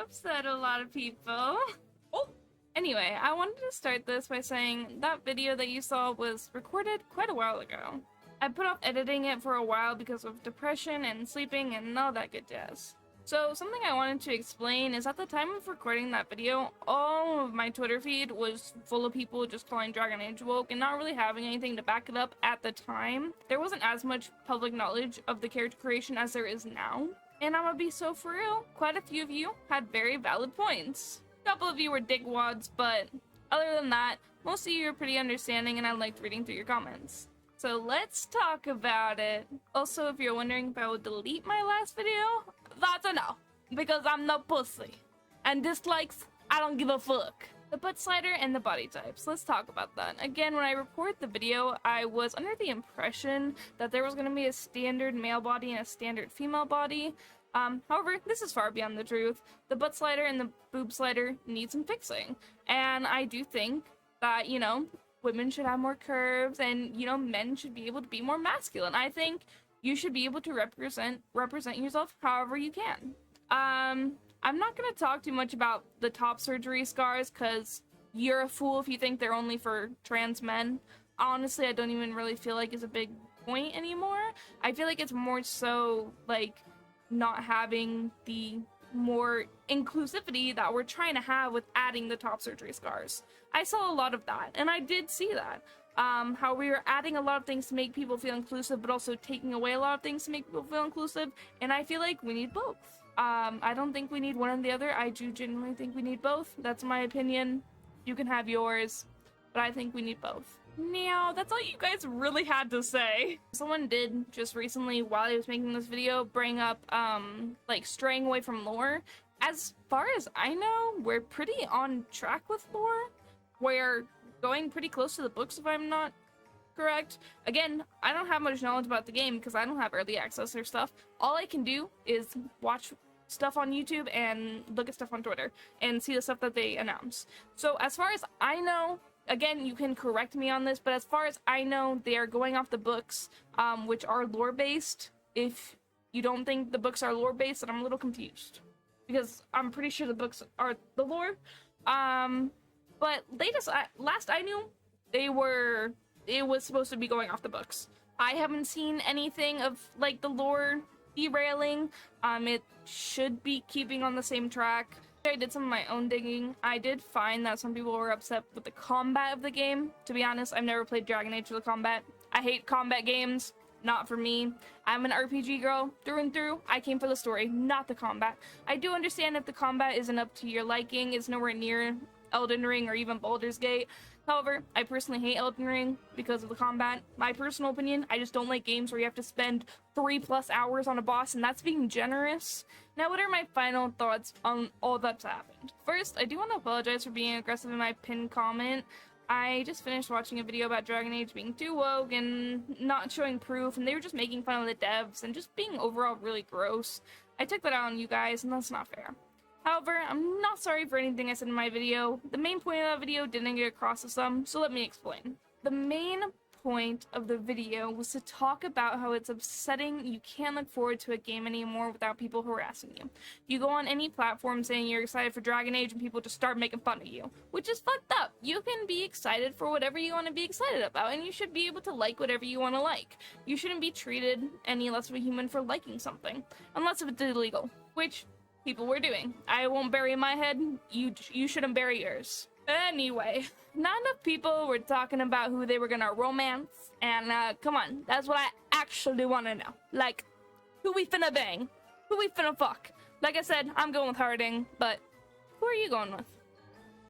upset a lot of people. Oh! Anyway, I wanted to start this by saying that video that you saw was recorded quite a while ago. I put off editing it for a while because of depression and sleeping and all that good jazz. So something I wanted to explain is at the time of recording that video, all of my Twitter feed was full of people just calling Dragon Age woke and not really having anything to back it up at the time. There wasn't as much public knowledge of the character creation as there is now. And I'm gonna be so for real, quite a few of you had very valid points. A couple of you were dickwads, but other than that, most of you are pretty understanding and I liked reading through your comments. So let's talk about it. Also, if you're wondering if I would delete my last video, that's a no, because I'm no pussy. And dislikes, I don't give a fuck. The butt slider and the body types, let's talk about that. Again, when I recorded the video, I was under the impression that there was going to be a standard male body and a standard female body. However, this is far beyond the truth. The butt slider and the boob slider need some fixing. And I do think that, you know, women should have more curves and, you know, men should be able to be more masculine. I think you should be able to represent yourself however you can. I'm not going to talk too much about the top surgery scars because you're a fool if you think they're only for trans men. Honestly, I don't even really feel like it's a big point anymore. I feel like it's more so like not having the more inclusivity that we're trying to have with adding the top surgery scars. I saw a lot of that, and I did see that. How we were adding a lot of things to make people feel inclusive, but also taking away a lot of things to make people feel inclusive, and I feel like we need both. I don't think we need one or the other. I do genuinely think we need both. That's my opinion. You can have yours, but I think we need both. Now, that's all you guys really had to say. Someone did just recently, while I was making this video, bring up, like, straying away from lore. As far as I know, we're pretty on track with lore. We're going pretty close to the books, if I'm not correct. Again, I don't have much knowledge about the game because I don't have early access or stuff. All I can do is watch stuff on YouTube and look at stuff on Twitter and see the stuff that they announce. So as far as I know, again, you can correct me on this, but as far as I know, they are going off the books, which are lore-based. If you don't think the books are lore-based, then I'm a little confused. Because I'm pretty sure the books are the lore. But last I knew, it was supposed to be going off the books. I haven't seen anything of, like, the lore derailing. It should be keeping on the same track. I did some of my own digging. I did find that some people were upset with the combat of the game. To be honest, I've never played Dragon Age with combat. I hate combat games. Not for me. I'm an RPG girl through and through. I came for the story, not the combat. I do understand if the combat isn't up to your liking, it's nowhere near Elden Ring or even Baldur's Gate. However, I personally hate Elden Ring because of the combat. My personal opinion, I just don't like games where you have to spend 3+ hours on a boss, and that's being generous. Now, what are my final thoughts on all that's happened? First, I do want to apologize for being aggressive in my pinned comment. I just finished watching a video about Dragon Age being too woke and not showing proof, and they were just making fun of the devs and just being overall really gross. I took that out on you guys, and that's not fair. However, I'm not sorry for anything I said in my video. The main point of that video didn't get across to some, so let me explain. The main point of the video was to talk about how it's upsetting you can't look forward to a game anymore without people harassing you. You go on any platform saying you're excited for Dragon Age and people just start making fun of you, which is fucked up. You can be excited for whatever you want to be excited about, and you should be able to like whatever you want to like. You shouldn't be treated any less of a human for liking something, unless if it's illegal, which people were doing. I won't bury my head. You shouldn't bury yours. Anyway, not enough people were talking about who they were gonna romance, and come on, that's what I actually want to know. Like, who we finna bang? Who we finna fuck? Like I said, I'm going with Harding, but who are you going with?